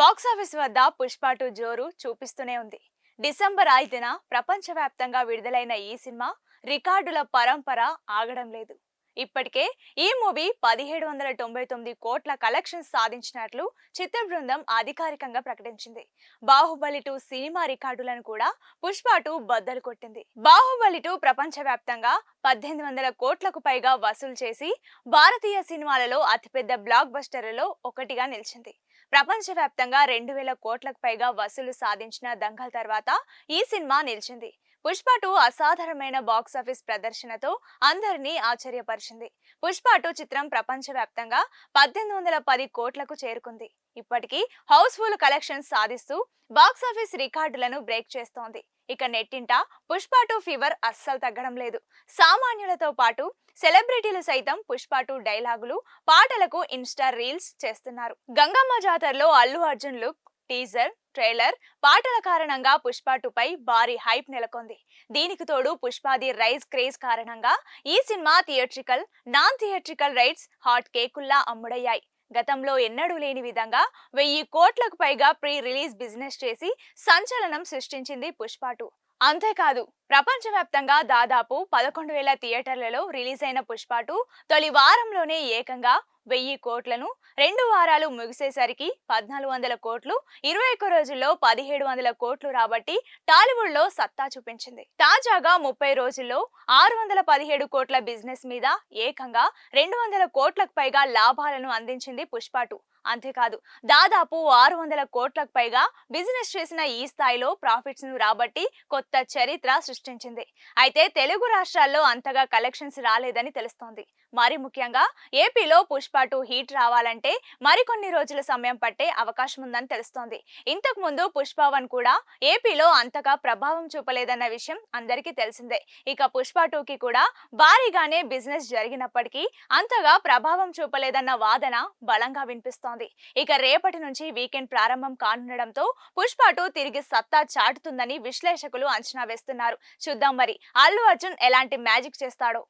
Box office వద్ద పుష్ప 2 జోరు చూపిస్తూనే ఉంది. డిసెంబర్ 5న ప్రపంచవ్యాప్తంగా విడుదలైన ఈ సినిమా రికార్డుల పరంపర ఆగడం లేదు. ఇప్పటికే ఈ మూవీ 1799 కోట్ల కలెక్షన్స్ సాధించినట్లు చిత్ర బృందం అధికారికంగా ప్రకటించింది. బాహుబలి 2 సినిమా రికార్డులను కూడా పుష్ప 2 బద్దలు కొట్టింది. బాహుబలి 2 ప్రపంచవ్యాప్తంగా 1800 కోట్లకు పైగా వసూలు చేసి భారతీయ సినిమాలలో అతిపెద్ద బ్లాక్ బస్టర్లలో ఒకటిగా నిలిచింది. ప్రపంచవ్యాప్తంగా 2000 కోట్లకు పైగా వసూలు సాధించిన దంగల్ తర్వాత ఈ సినిమా నిలిచింది. పుష్ప 2 అసాధారణమైన బాక్సాఫీస్ ప్రదర్శనతో అందరినీ ఆశ్చర్యపరిచింది. పుష్ప 2 చిత్రం ప్రపంచవ్యాప్తంగా 1810 కోట్లకు చేరుకుంది. ఇప్పటికీ హౌస్ఫుల్ కలెక్షన్స్ సాధిస్తూ బాక్సాఫీస్ రికార్డులను బ్రేక్ చేస్తోంది. ఇక నెట్టింట పుష్ప 2 ఫీవర్ అస్సలు తగ్గడం లేదు. సామాన్యులతో పాటు సెలబ్రిటీలు సైతం పుష్ప 2 డైలాగులు, పాటలకు ఇన్స్టా రీల్స్ చేస్తున్నారు. గంగమ్మ జాతరలో Allu Arjun look, teaser, trailer, పాటల కారణంగా పుష్ప 2 పై భారీ హైప్ నెలకొంది. దీనికి తోడు పుష్పాది రైజ్ క్రేజ్ కారణంగా ఈ cinema theatrical, non theatrical rights hot కేకుల్లా అమ్ముడయ్యాయి. గతంలో ఎన్నడూ లేని విధంగా 1000 కోట్లకు పైగా ప్రీ రిలీజ్ బిజినెస్ చేసి సంచలనం సృష్టించింది పుష్ప 2. అంతేకాదు ప్రపంచవ్యాప్తంగా దాదాపు 11,000 థియేటర్లలో రిలీజ్ అయిన పుష్ప 2 తొలి వారంలోనే ఏకంగా 1000 కోట్లను, 2 వారాలు ముగిసేసరికి 1400 కోట్లు, 21 రోజుల్లో 1700 కోట్లు రాబట్టి టాలీవుడ్ లో సత్తా చూపించింది. తాజాగా 30 రోజుల్లో 617 కోట్ల బిజినెస్ మీద ఏకంగా 200 కోట్లకు పైగా లాభాలను అందించింది పుష్ప 2. అంతేకాదు దాదాపు 600 కోట్లకు పైగా బిజినెస్ చేసిన ఈ స్థాయిలో ప్రాఫిట్స్ ను రాబట్టి కొత్త చరిత్ర సృష్టించింది. అయితే తెలుగు రాష్ట్రాల్లో అంతగా కలెక్షన్స్ రాలేదని తెలుస్తోంది. మరి ముఖ్యంగా ఏపీలో పుష్ప 2 హీట్ రావాలంటే మరికొన్ని రోజుల సమయం పట్టే అవకాశం ఉందని తెలుస్తోంది. ఇంతకు ముందు పుష్ప 1 కూడా ఏపీలో అంతగా ప్రభావం చూపలేదన్న విషయం అందరికీ తెలిసిందే. ఇక పుష్ప 2 కి కూడా భారీగానే బిజినెస్ జరిగినప్పటికీ అంతగా ప్రభావం చూపలేదన్న వాదన బలంగా వినిపిస్తోంది. ఇక రేపటి నుంచి వీకెండ్ ప్రారంభం కానుండడంతో పుష్ప 2 తిరిగి సత్తా చాటుతుందని విశ్లేషకులు అంచనా వేస్తున్నారు. చూద్దాం మరి అల్లు అర్జున్ ఎలాంటి మ్యాజిక్ చేస్తాడో.